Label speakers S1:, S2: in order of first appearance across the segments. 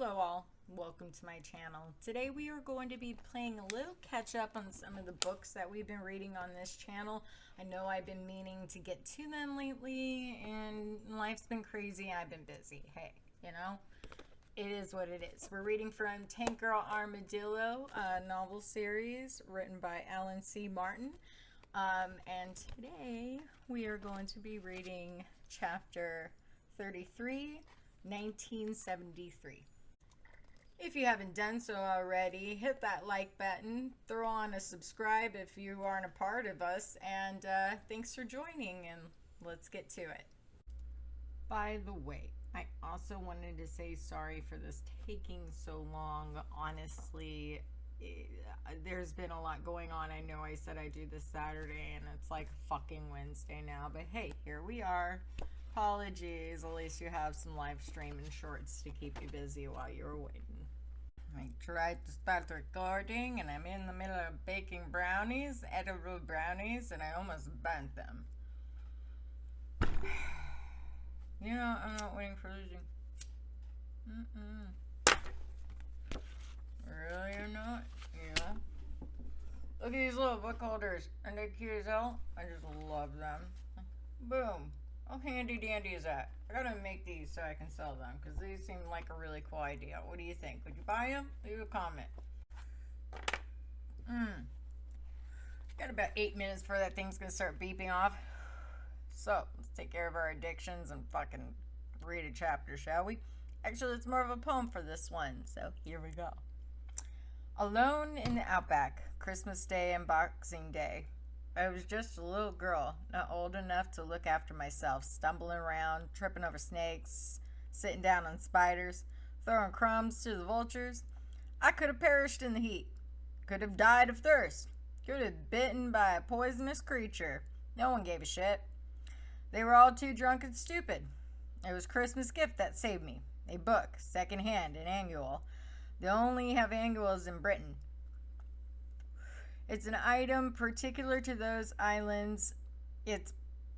S1: Hello all, welcome to my channel. Today we are going to be playing a little catch up on some of the books that we've been reading on this channel. I know I've been meaning to get to them lately and life's been crazy. I've been busy. Hey, you know, it is what it is. We're reading from TankGirl Armadillo, a novel series written by Alan C. Martin. And today we are going to be reading chapter 33, 1973. If you haven't done so already, hit that like button, throw on a subscribe if you aren't a part of us, and thanks for joining, and let's get to it. By the way, I also wanted to say sorry for this taking so long. Honestly, there's been a lot going on. I know I said I'd do this Saturday, and it's like fucking Wednesday now, but hey, here we are. Apologies, at least you have some live streaming shorts to keep you busy while you're waiting. I tried to start recording and I'm in the middle of baking brownies, edible brownies, and I almost burnt them. You know, I'm not waiting for losing. Really or not, you know? Look at these little book holders. Aren't they cute as hell? I just love them. Boom. How handy dandy is that? I gotta make these so I can sell them because these seem like a really cool idea. What do you think? Would you buy them? Leave a comment. Got about 8 minutes before that thing's gonna start beeping off. So, let's take care of our addictions and fucking read a chapter, shall we? Actually, it's more of a poem for this one, so here we go. Alone in the Outback, Christmas Day and Boxing Day. I was just a little girl, not old enough to look after myself, stumbling around, tripping over snakes, sitting down on spiders, throwing crumbs to the vultures. I could have perished in the heat, could have died of thirst, could have bitten by a poisonous creature. No one gave a shit. They were all too drunk and stupid. It was Christmas gift that saved me. A book, secondhand, an annual. They only have annuals in Britain. It's an item particular to those islands. It's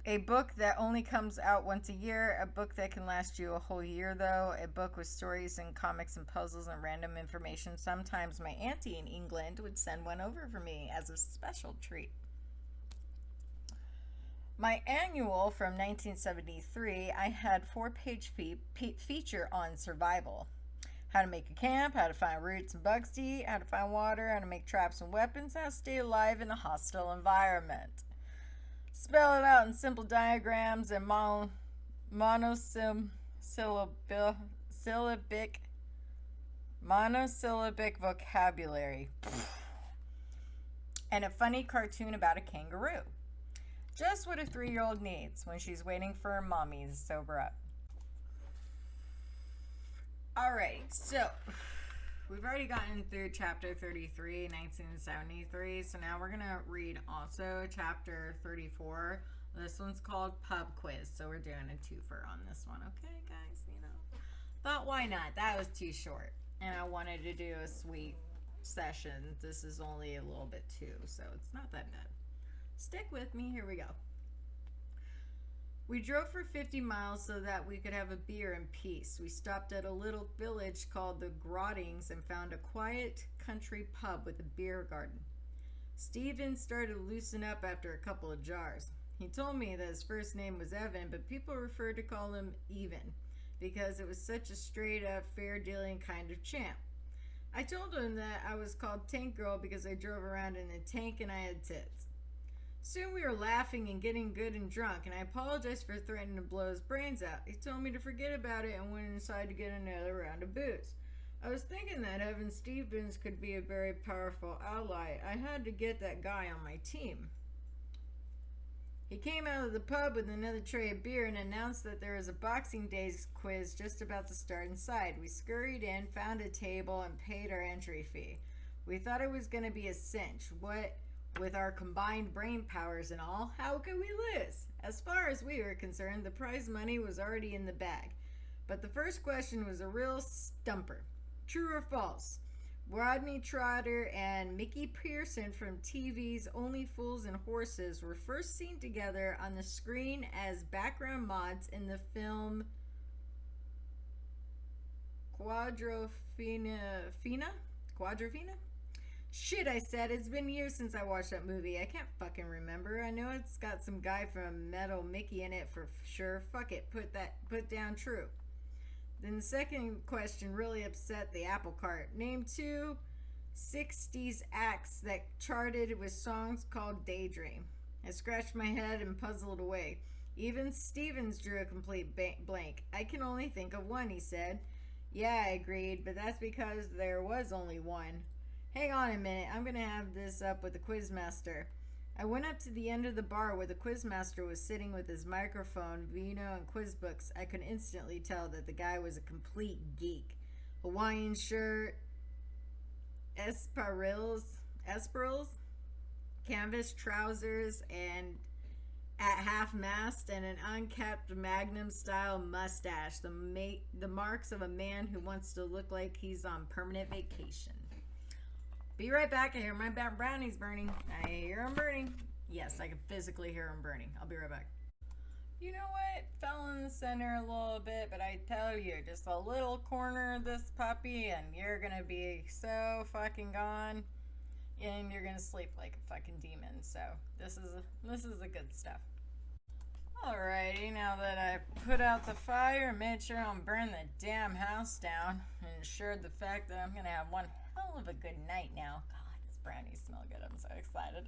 S1: a book that only comes out once a year. A book that can last you a whole year, though. A book with stories and comics and puzzles and random information. Sometimes my auntie in England would send one over for me as a special treat. My annual from 1973, I had 4-page feature on survival. How to make a camp, how to find roots and bugs to eat, how to find water, how to make traps and weapons, how to stay alive in a hostile environment. Spell it out in simple diagrams and monosyllabic vocabulary. And a funny cartoon about a kangaroo. Just what a 3-year-old needs when she's waiting for her mommy to sober up. Alright, so we've already gotten through chapter 33, 1973, so now we're going to read also chapter 34. This one's called Pub Quiz, so we're doing a twofer on this one, okay guys, you know. Thought why not, that was too short, and I wanted to do a sweet session. This is only a little bit too, so it's not that bad. Stick with me, here we go. We drove for 50 miles so that we could have a beer in peace. We stopped at a little village called the Grottings and found a quiet country pub with a beer garden. Steven started to loosen up after a couple of jars. He told me that his first name was Evan, but people referred to call him Even because it was such a straight-up, fair-dealing kind of champ. I told him that I was called TankGirl because I drove around in a tank and I had tits. Soon we were laughing and getting good and drunk, and I apologized for threatening to blow his brains out. He told me to forget about it and went inside to get another round of booze. I was thinking that Evan Stevens could be a very powerful ally. I had to get that guy on my team. He came out of the pub with another tray of beer and announced that there was a Boxing Day quiz just about to start inside. We scurried in, found a table, and paid our entry fee. We thought it was going to be a cinch. With our combined brain powers and all, how could we lose? As far as we were concerned, the prize money was already in the bag. But the first question was a real stumper. True or false? Rodney Trotter and Mickey Pearson from TV's Only Fools and Horses were first seen together on the screen as background mods in the film Quadrophenia? Shit, I said. It's been years since I watched that movie. I can't fucking remember. I know it's got some guy from Metal Mickey in it for sure. Fuck it. Put down true. Then the second question really upset the apple cart. Name 2 60s acts that charted with songs called Daydream. I scratched my head and puzzled away. Even Stevens drew a complete blank. I can only think of one, he said. Yeah, I agreed, but that's because there was only one. Hang on a minute, I'm gonna have this up with the quizmaster. I went up to the end of the bar where the quizmaster was sitting with his microphone, vino, and quiz books. I could instantly tell that the guy was a complete geek. Hawaiian shirt, espadrilles, canvas trousers, and at half-mast, and an unkept Magnum-style mustache. The marks of a man who wants to look like he's on permanent vacation. Be right back. I hear my brownies burning. I hear them burning. Yes, I can physically hear them burning. I'll be right back. You know what? Fell in the center a little bit, but I tell you, just a little corner of this puppy, and you're gonna be so fucking gone, and you're gonna sleep like a fucking demon. So this is the good stuff. Alrighty, now that I put out the fire, made sure I don't burn the damn house down, and ensured the fact that I'm gonna have one hell of a good night now. God, these brownies smell good. I'm so excited.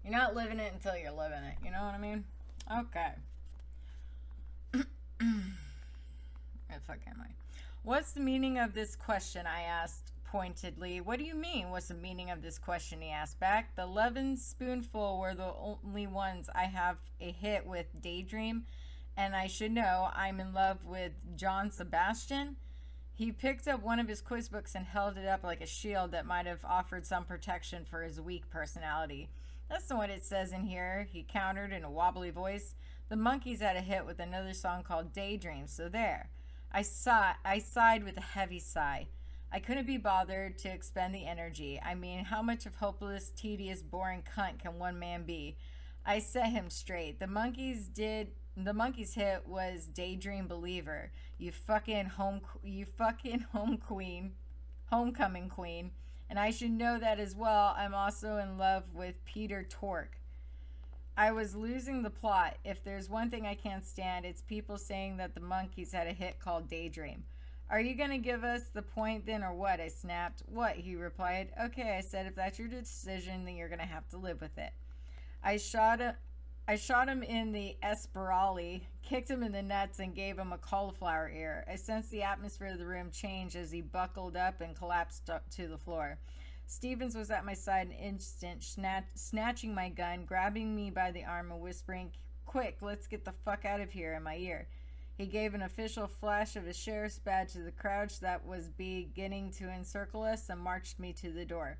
S1: You're not living it until you're living it. You know what I mean? Okay. Where the fuck am I? What's the meaning of this question? I asked pointedly. What do you mean? What's the meaning of this question? He asked back. The Lovin' Spoonful were the only ones I have a hit with Daydream, and I should know I'm in love with John Sebastian. He picked up one of his quiz books and held it up like a shield that might have offered some protection for his weak personality. That's not what it says in here, he countered in a wobbly voice. The Monkees had a hit with another song called Daydream, so there. I sighed with a heavy sigh. I couldn't be bothered to expend the energy. I mean, how much of hopeless, tedious, boring cunt can one man be? I set him straight. The Monkees hit was Daydream Believer. You fucking homecoming queen. And I should know that as well. I'm also in love with Peter Tork. I was losing the plot. If there's one thing I can't stand, it's people saying that the Monkees had a hit called Daydream. Are you going to give us the point then or what? I snapped. What? He replied. Okay, I said, if that's your decision, then you're going to have to live with it. I shot him in the Esperali, kicked him in the nuts, and gave him a cauliflower ear. I sensed the atmosphere of the room change as he buckled up and collapsed up to the floor. Stevens was at my side an instant, snatching my gun, grabbing me by the arm and whispering, "Quick, let's get the fuck out of here," in my ear. He gave an official flash of his sheriff's badge to the crowd that was beginning to encircle us and marched me to the door.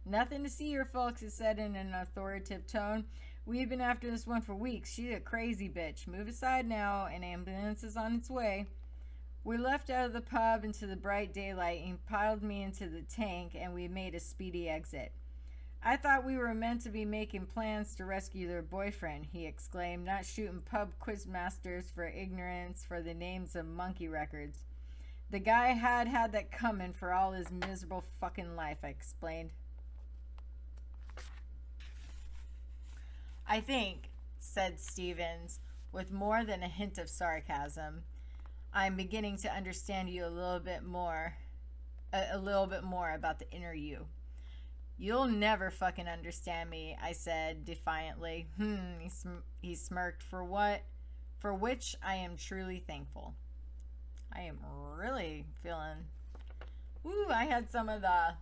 S1: "Nothing to see here, folks," he said in an authoritative tone. "We've been after this one for weeks. She's a crazy bitch. Move aside now. An ambulance is on its way." We left out of the pub into the bright daylight and piled me into the tank, and we made a speedy exit. "I thought we were meant to be making plans to rescue their boyfriend," he exclaimed, "not shooting pub quizmasters for ignorance for the names of monkey records." "The guy had that coming for all his miserable fucking life," I explained. "I think," said Stevens, with more than a hint of sarcasm, "I'm beginning to understand you a little bit more about the inner you." "You'll never fucking understand me," I said defiantly. He smirked. "For what? For which I am truly thankful." I am really feeling... Woo, I had some of the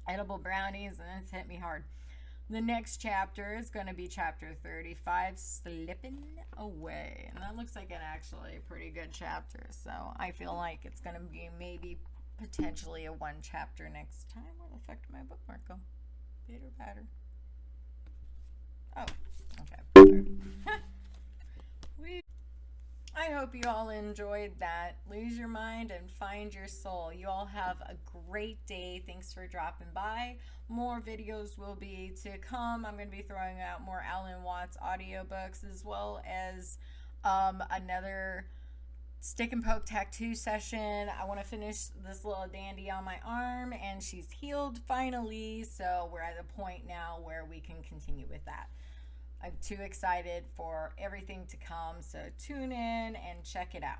S1: edible brownies, and it's hit me hard. The next chapter is going to be chapter 35, Slipping Away. And that looks like an actually pretty good chapter. So I feel like it's going to be maybe potentially a one chapter next time. Where the fuck did my bookmark go? Bitter batter. Oh, okay. I hope you all enjoyed that. Lose your mind and find your soul. You all have a great day. Thanks for dropping by. More videos will be to come. I'm going to be throwing out more Alan Watts audiobooks, as well as Another stick and poke tattoo session. I want to finish this little dandy on my arm, and she's healed finally. So we're at a point now where we can continue with that. I'm too excited for everything to come. So tune in and check it out.